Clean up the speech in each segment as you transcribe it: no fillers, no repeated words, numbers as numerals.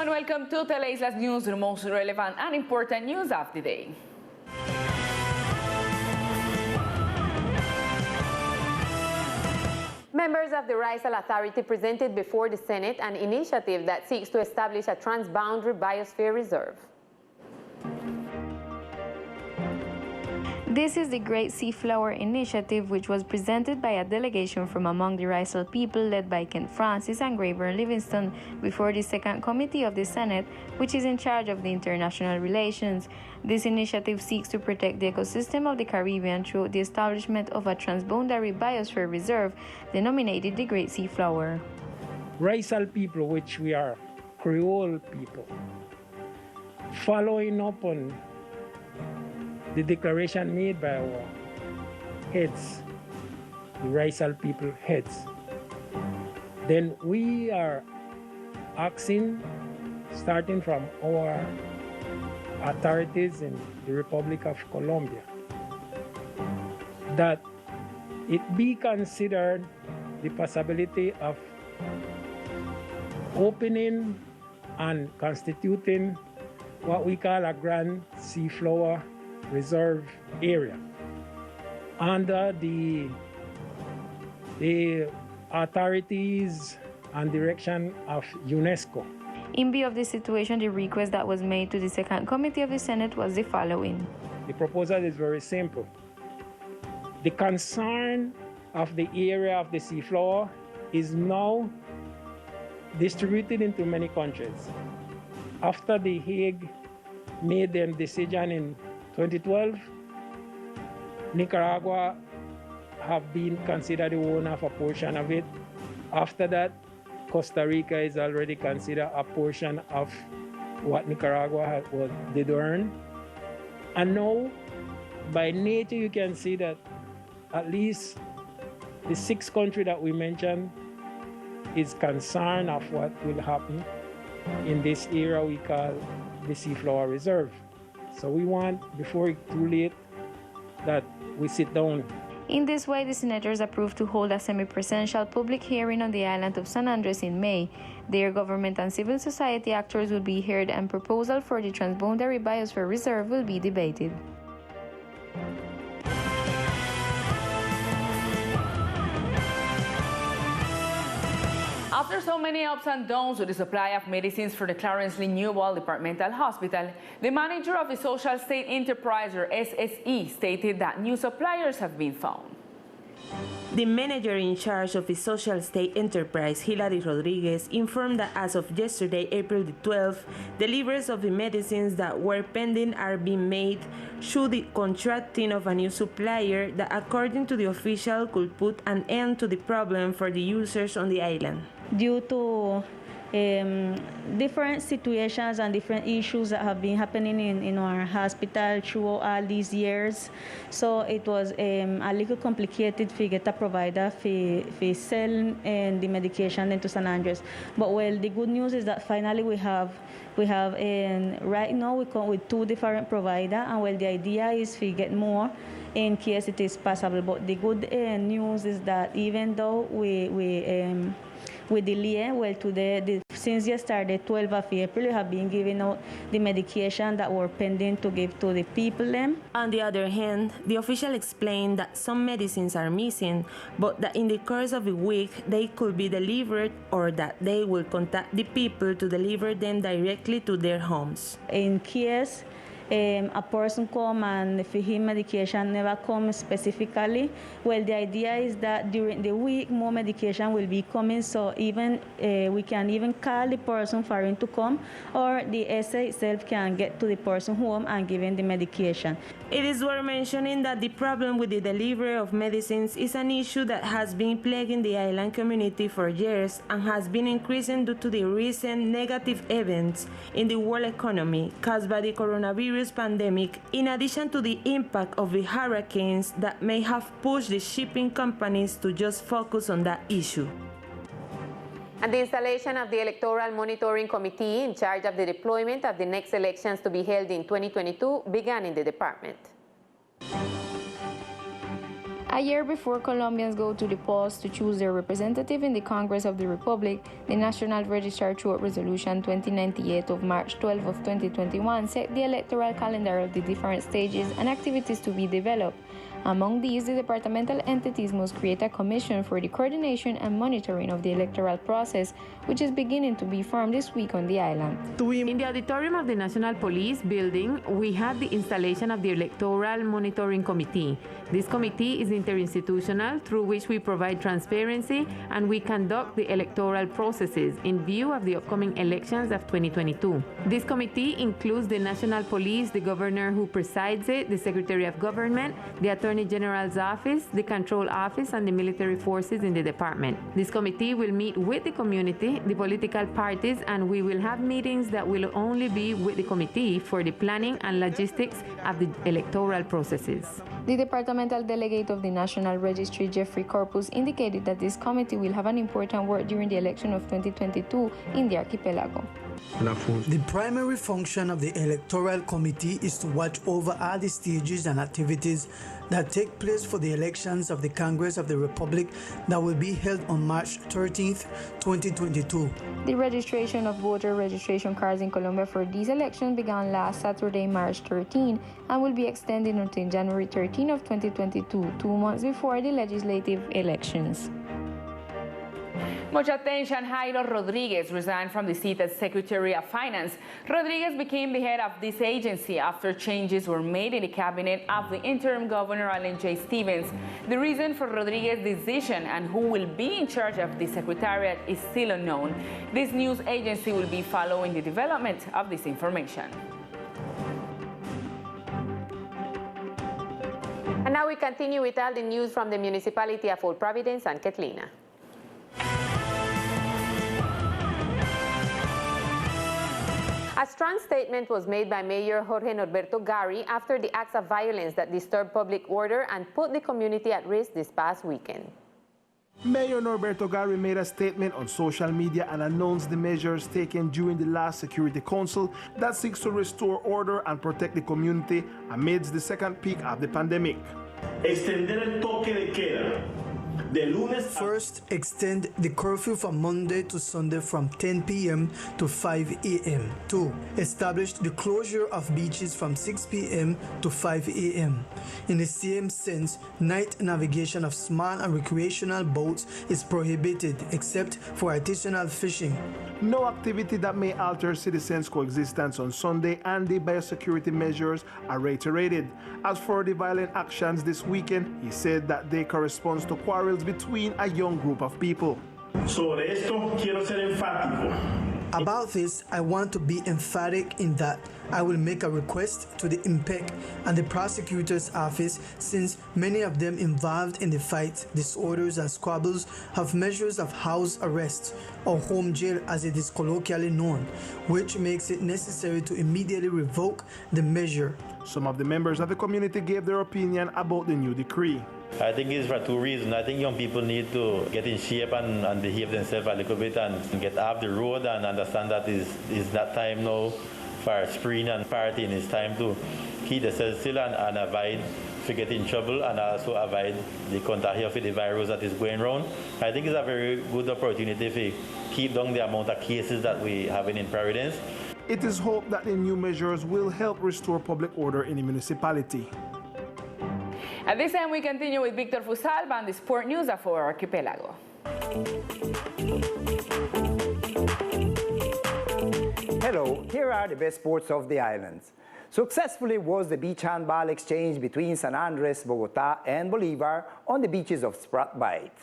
and welcome to Teleislas News, the most relevant and important news of the day. Members of the Raizal Authority presented before the Senate an initiative that seeks to establish a transboundary biosphere reserve. This is the Great Seaflower initiative, which was presented by a delegation from among the Raizal people led by Kent Francis and Graver Livingston before the Second Committee of the Senate, which is in charge of the international relations. This initiative seeks to protect the ecosystem of the Caribbean through the establishment of a transboundary biosphere reserve denominated the Great Seaflower. Raizal people, which we are Creole people, following up on the declaration made by our heads, the Raizal people heads, then we are asking, starting from our authorities in the Republic of Colombia, that it be considered the possibility of opening and constituting what we call a Grand Seaflower Reserve area under the authorities and direction of UNESCO. In view of this situation, the request that was made to the Second Committee of the Senate was the following. The proposal is very simple. The concern of the area of the seafloor is now distributed into many countries. After the Hague made their decision in 2012, Nicaragua have been considered the owner of a portion of it. After that, Costa Rica is already considered a portion of what Nicaragua did earn. And now, by nature, you can see that at least the sixth country that we mentioned is concerned of what will happen in this area we call the Seaflower Reserve. So we want, before it's too late, that we sit down. In this way, the senators approved to hold a semi-presidential public hearing on the island of San Andres in May. Their government and civil society actors will be heard and proposal for the transboundary biosphere reserve will be debated. After so many ups and downs with the supply of medicines for the Clarence Renewal Departmental Hospital, the manager of the Social State Enterprise, or SSE, stated that new suppliers have been found. The manager in charge of the Social State Enterprise, Hilary Rodriguez, informed that as of yesterday, April the 12th, deliveries of the medicines that were pending are being made through the contracting of a new supplier that, according to the official, could put an end to the problem for the users on the island. Due to different situations and different issues that have been happening in our hospital through all these years. So it was a little complicated to get a provider for sell the medication into San Andres. But well, the good news is that finally we have right now we come with 2 different providers, and well, the idea is to get more in case it is possible. But the good news is that even though we delay, well, today, since yesterday, 12th of April, we have been giving out the medication that were pending to give to the people. On the other hand, the official explained that some medicines are missing, but that in the course of a week, they could be delivered, or that they will contact the people to deliver them directly to their homes. In case a person come and for him medication never comes specifically, well, the idea is that during the week more medication will be coming, so even we can even call the person for him to come, or the SA itself can get to the person home and give him the medication. It is worth mentioning that the problem with the delivery of medicines is an issue that has been plaguing the island community for years and has been increasing due to the recent negative events in the world economy caused by the coronavirus pandemic, in addition to the impact of the hurricanes that may have pushed the shipping companies to just focus on that issue. And the installation of the Electoral Monitoring Committee in charge of the deployment of the next elections to be held in 2022 began in the department. A year before Colombians go to the polls to choose their representative in the Congress of the Republic, the National Registrar, through Resolution 2098 of March 12 of 2021, set the electoral calendar of the different stages and activities to be developed. Among these, the departmental entities must create a commission for the coordination and monitoring of the electoral process, which is beginning to be formed this week on the island. In the auditorium of the National Police building, we had the installation of the Electoral Monitoring Committee. This committee is interinstitutional, through which we provide transparency and we conduct the electoral processes in view of the upcoming elections of 2022. This committee includes the National Police, the governor who presides it, the Secretary of Government, the Attorney General's office, the Control Office, and the military forces in the department. This committee will meet with the community, the political parties, and we will have meetings that will only be with the committee for the planning and logistics of the electoral processes. The departmental delegate of the National Registry, Jeffrey Corpus, indicated that this committee will have an important work during the election of 2022 in the archipelago. The primary function of the Electoral Committee is to watch over all the stages and activities that take place for the elections of the Congress of the Republic that will be held on March 13th, 2022. The registration of voter registration cards in Colombia for these elections began last Saturday, March 13, and will be extended until January 13 of 2022, 2 months before the legislative elections. Much attention. Jairo Rodriguez resigned from the seat as Secretary of Finance. Rodriguez became the head of this agency after changes were made in the cabinet of the interim governor, Allen J. Stevens. The reason for Rodriguez's decision and who will be in charge of the secretariat is still unknown. This news agency will be following the development of this information. And now we continue with all the news from the municipality of Old Providence and Catalina. A strong statement was made by Mayor Jorge Norberto Gari after the acts of violence that disturbed public order and put the community at risk this past weekend. Mayor Norberto Gari made a statement on social media and announced the measures taken during the last Security Council that seeks to restore order and protect the community amidst the second peak of the pandemic. Extender el toque de queda. First, extend the curfew from Monday to Sunday from 10 p.m. to 5 a.m. 2. Establish the closure of beaches from 6 p.m. to 5 a.m. In the same sense, night navigation of small and recreational boats is prohibited except for artisanal fishing. No activity that may alter citizens' coexistence on Sunday, and the biosecurity measures are reiterated. As for the violent actions this weekend, he said that they correspond to quarrels between a young group of people. Sobre esto quiero ser enfático. About this, I want to be emphatic in that I will make a request to the IMPEC and the prosecutor's office, since many of them involved in the fight, disorders and squabbles have measures of house arrest or home jail as it is colloquially known, which makes it necessary to immediately revoke the measure. Some of the members of the community gave their opinion about the new decree. I think it's for two reasons. I think young people need to get in shape and behave themselves a little bit and get off the road and understand that is that time now for spraying and partying. It's time to keep themselves still and avoid to get in trouble and also avoid the contagion of the virus that is going around. I think it's a very good opportunity to keep down the amount of cases that we have in Providence. It is hoped that the new measures will help restore public order in the municipality. At this time, we continue with Victor Fusalba and the sport news of our archipelago. Hello, here are the best sports of the islands. Successfully was the beach handball exchange between San Andres, Bogota, and Bolivar on the beaches of Sprat Bight.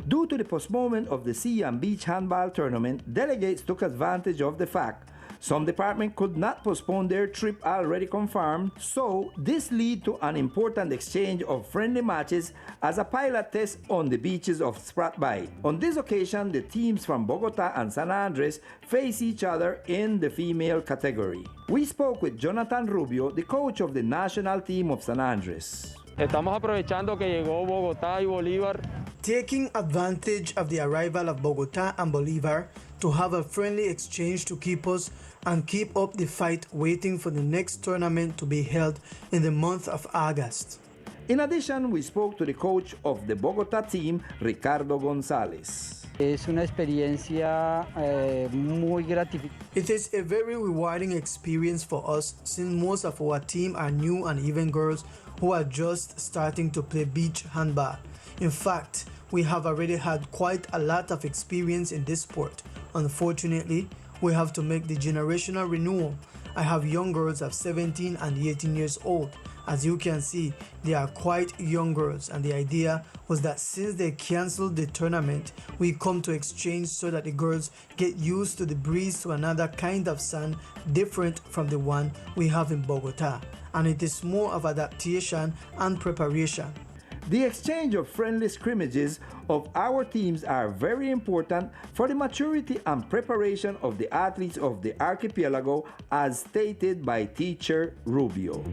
Due to the postponement of the sea and beach handball tournament, delegates took advantage of the fact some departments could not postpone their trip already confirmed, so this led to an important exchange of friendly matches as a pilot test on the beaches of Sprat Bight. On this occasion, the teams from Bogota and San Andres face each other in the female category. We spoke with Jonathan Rubio, the coach of the national team of San Andres. Estamos aprovechando que llegó Bogotá y Bolívar. Taking advantage of the arrival of Bogota and Bolivar, to have a friendly exchange to keep us and keep up the fight waiting for the next tournament to be held in the month of August. In addition, we spoke to the coach of the Bogota team, Ricardo Gonzalez. Es una experiencia muy gratificante. It is a very rewarding experience for us since most of our team are new and even girls who are just starting to play beach handball. In fact, we have already had quite a lot of experience in this sport. Unfortunately, we have to make the generational renewal. I have young girls of 17 and 18 years old. As you can see, they are quite young girls, and the idea was that since they canceled the tournament, we come to exchange so that the girls get used to the breeze to another kind of sand different from the one we have in Bogota, and it is more of adaptation and preparation. The exchange of friendly scrimmages of our teams are very important for the maturity and preparation of the athletes of the archipelago, as stated by teacher Rubio.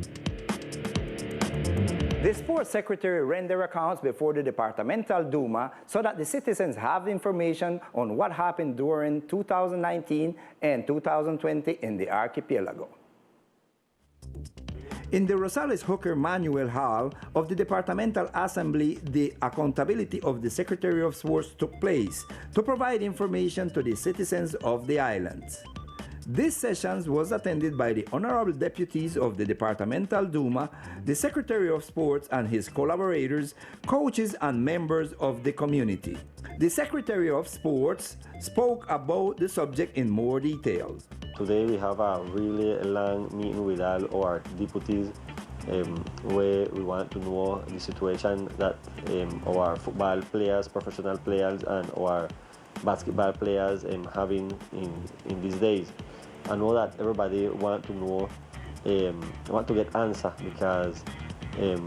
The sports secretary ran their accounts before the departmental Duma so that the citizens have information on what happened during 2019 and 2020 in the archipelago. In the Rosales Hooker Manuel Hall of the Departmental Assembly, the accountability of the Secretary of Sports took place to provide information to the citizens of the islands. This session was attended by the honorable deputies of the Departmental Duma, the Secretary of Sports and his collaborators, coaches and members of the community. The Secretary of Sports spoke about the subject in more details. Today we have a really long meeting with all our deputies where we want to know the situation that our football players, professional players and our basketball players having in these days. I know that everybody want to know, want to get answer, because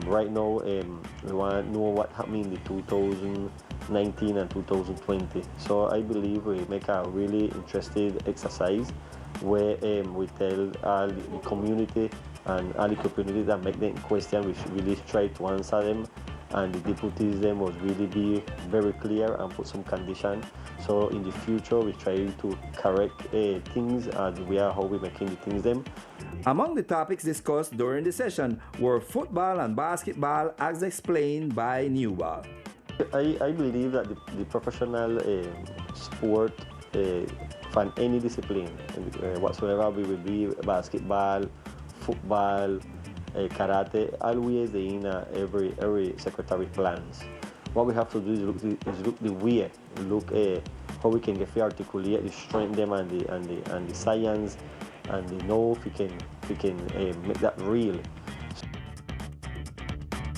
right now we want to know what happened in the 2019 and 2020. So I believe we make a really interesting exercise where we tell all the community and all the community that make them question, we should really try to answer them, and the deputies them must really be very clear and put some condition. So in the future we try to correct things as we are how we making the things them. Among the topics discussed during the session were football and basketball, as explained by Newball. I believe that the professional sport from any discipline whatsoever, we will be basketball, football, karate, always in every secretary plans. What we have to do is look the way, look how we can get articulate the strength them and the science, and know if we can make that real